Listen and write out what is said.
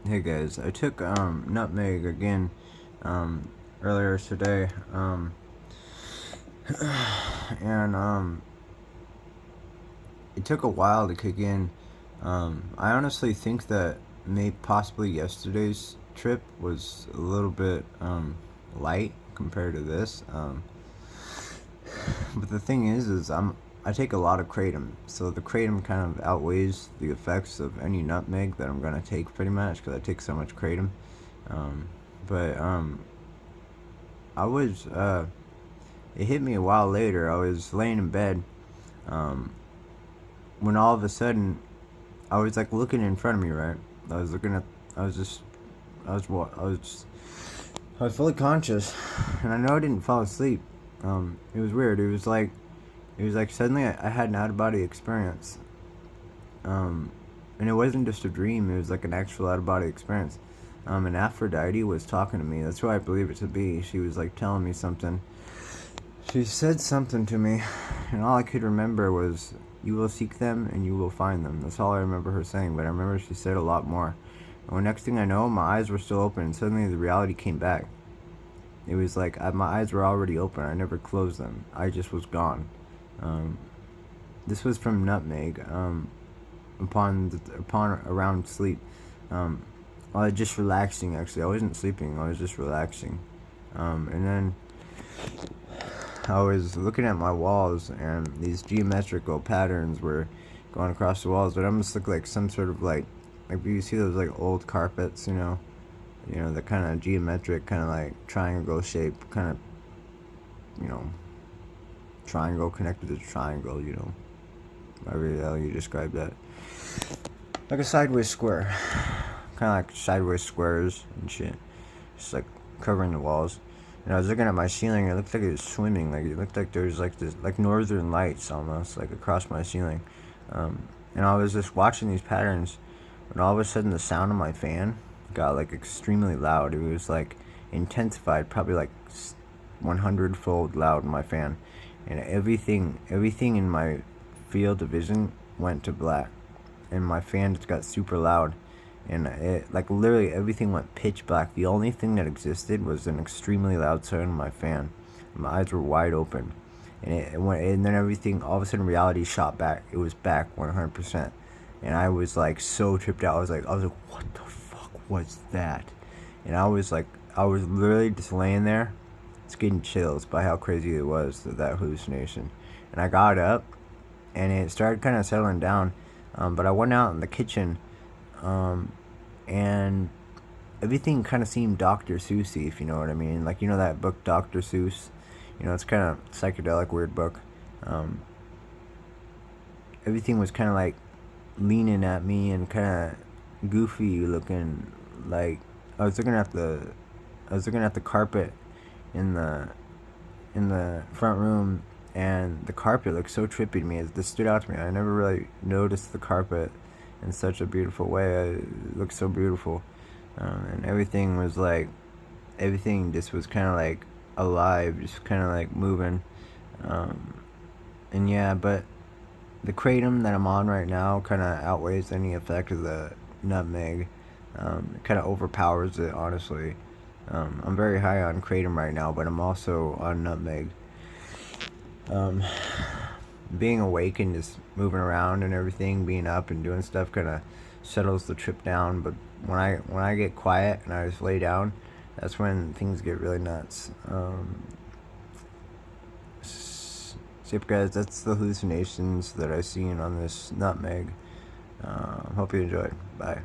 Hey guys, I took nutmeg again earlier today, and it took a while to kick in. I honestly think that maybe possibly yesterday's trip was a little bit light compared to this. But the thing is I take a lot of kratom, so the kratom kind of outweighs the effects of any nutmeg that I'm gonna take pretty much because I take so much kratom. Um, but I was it hit me a while later. I was laying in bed, um, when all of a sudden I was like looking in front of me. Right, I was looking at. I was just. I was what? I was fully conscious, and I know I didn't fall asleep. It was weird. It was like suddenly I had an out of body experience. And it wasn't just a dream. It was like an actual out of body experience. And Aphrodite was talking to me. That's who I believe it to be. She was like telling me something. She said something to me, and all I could remember was, "You will seek them and you will find them." That's all I remember her saying. But I remember she said a lot more. And the next thing I know, my eyes were still open, and suddenly the reality came back. It was like my eyes were already open. I never closed them. I just was gone. Um, this was from nutmeg. Upon around sleep. Um, I was just relaxing. Actually, I wasn't sleeping. I was just relaxing. And then I was looking at my walls, and these geometrical patterns were going across the walls. But it almost looked like some sort of like you see those like old carpets, the kind of geometric, kind of like triangle shape, kind of, you know, triangle connected to triangle, however the hell you describe that. Like a sideways square. Kind of like sideways squares and shit. Just like covering the walls. And I was looking at my ceiling, it looked like it was swimming. Like it looked like there was like this, like northern lights almost, like across my ceiling. And I was just watching these patterns, and all of a sudden the sound of my fan got like extremely loud. It was like intensified, probably like 100-fold loud in my fan. And everything in my field of vision went to black. And my fan just got super loud, and it like literally everything went pitch black. The only thing that existed was an extremely loud sound in my fan. My eyes were wide open, and it went, and then everything, all of a sudden reality shot back. It was back 100%, and I was like so tripped out. I was like, what the fuck was that? And I was literally just laying there, just getting chills by how crazy it was, that hallucination. And I got up, and it started kind of settling down. But I went out in the kitchen, and everything kind of seemed Dr. Seussy, if you know what I mean. Like, that book, Dr. Seuss? It's kind of psychedelic, weird book. Everything was kind of like leaning at me and kind of goofy looking. Like, I was looking at the carpet in the front room, and the carpet looked so trippy to me. It stood out to me. I never really noticed the carpet in such a beautiful way. It looked so beautiful, and everything just was kind of like alive, just kind of like moving. And yeah, but the kratom that I'm on right now kind of outweighs any effect of the nutmeg. It kind of overpowers it, honestly. I'm very high on kratom right now, but I'm also on nutmeg. Being awake and just moving around and everything, being up and doing stuff, kind of settles the trip down. But when I get quiet and I just lay down, that's when things get really nuts. So yep, guys, that's the hallucinations that I seen on this nutmeg. Hope you enjoyed. Bye.